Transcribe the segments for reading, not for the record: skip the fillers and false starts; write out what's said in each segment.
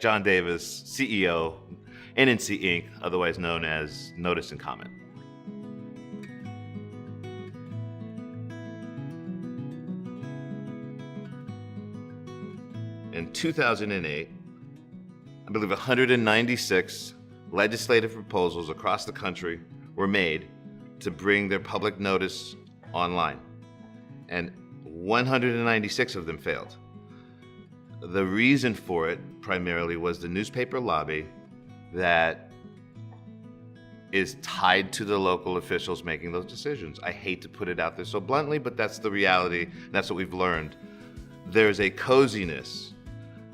John Davis, CEO, NNC Inc., otherwise known as Notice and Comment. In 2008, I believe 196 legislative proposals across the country were made to bring their public notice online, and 196 of them failed. The reason for it primarily was the newspaper lobby that is tied to the local officials making those decisions. I hate to put it out there so bluntly, but that's the reality, and that's what we've learned. There's a coziness,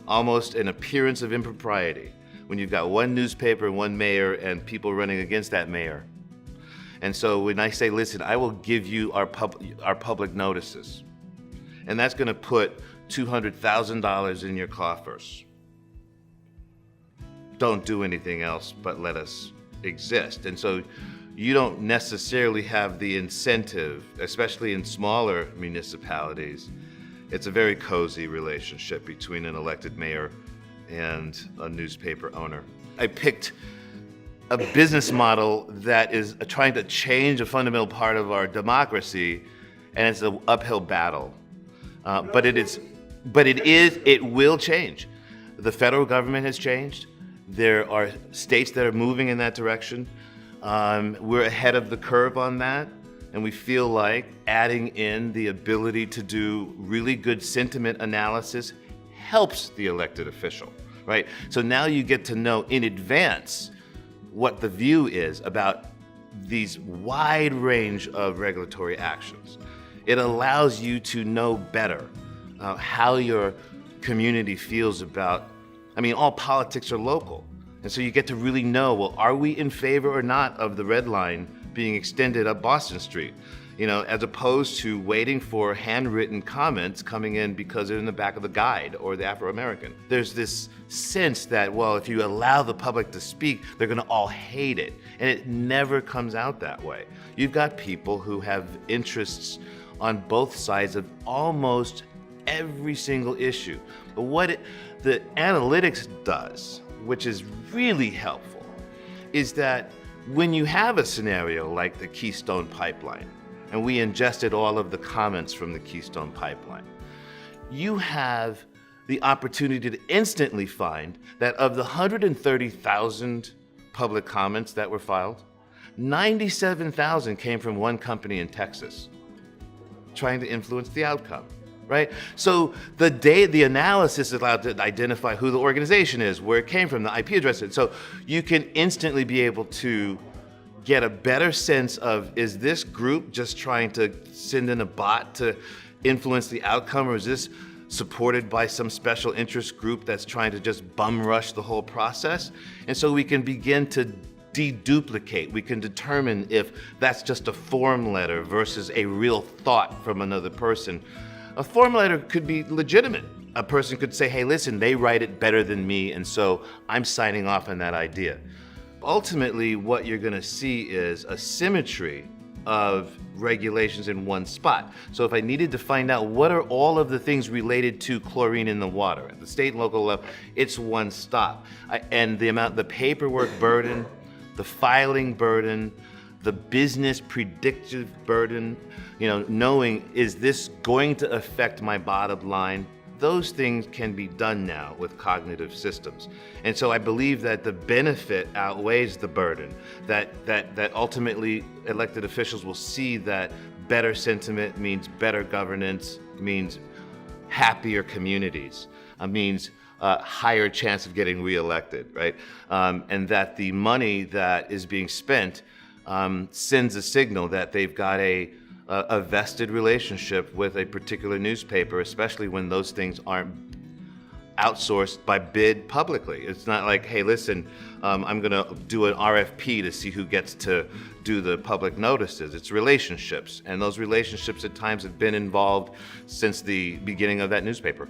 almost an appearance of impropriety, when you've got one newspaper, one mayor, and people running against that mayor. And so when I say, listen, I will give you our public notices, and that's gonna put $200,000 in your coffers. Don't do anything else but let us exist. And so you don't necessarily have the incentive, especially in smaller municipalities. It's a very cozy relationship between an elected mayor and a newspaper owner. I picked a business model that is trying to change a fundamental part of our democracy, and it's an uphill battle. But it will change. The federal government has changed. There are states that are moving in that direction. We're ahead of the curve on that, and we feel like adding in the ability to do really good sentiment analysis helps the elected official, right? So now you get to know in advance what the view is about these wide range of regulatory actions. It allows you to know better how your community feels about, all politics are local. And so you get to really know, well, are we in favor or not of the red line being extended up Boston Street? As opposed to waiting for handwritten comments coming in because they're in the back of the Guide or the Afro-American. There's this sense that, well, if you allow the public to speak, they're gonna all hate it. And it never comes out that way. You've got people who have interests on both sides of almost every single issue. But what the analytics does, which is really helpful, is that when you have a scenario like the Keystone Pipeline, and we ingested all of the comments from the Keystone Pipeline, you have the opportunity to instantly find that of the 130,000 public comments that were filed, 97,000 came from one company in Texas trying to influence the outcome. Right? So the analysis is allowed to identify who the organization is, where it came from, the IP address. So you can instantly be able to get a better sense of, is this group just trying to send in a bot to influence the outcome, or is this supported by some special interest group that's trying to just bum rush the whole process? And so we can begin to deduplicate. We can determine if that's just a form letter versus a real thought from another person. A form letter could be legitimate. A person could say, hey, listen, they write it better than me, and so I'm signing off on that idea. Ultimately, what you're gonna see is a symmetry of regulations in one spot. So if I needed to find out what are all of the things related to chlorine in the water at the state and local level, it's one stop. And the paperwork burden, the filing burden, the business predictive burden, knowing, is this going to affect my bottom line? Those things can be done now with cognitive systems. And so I believe that the benefit outweighs the burden, that ultimately elected officials will see that better sentiment means better governance, means happier communities, means higher chance of getting reelected, right? And that the money that is being spent sends a signal that they've got a vested relationship with a particular newspaper, especially when those things aren't outsourced by bid publicly. It's not like, hey, listen, I'm gonna do an RFP to see who gets to do the public notices. It's relationships, and those relationships at times have been involved since the beginning of that newspaper.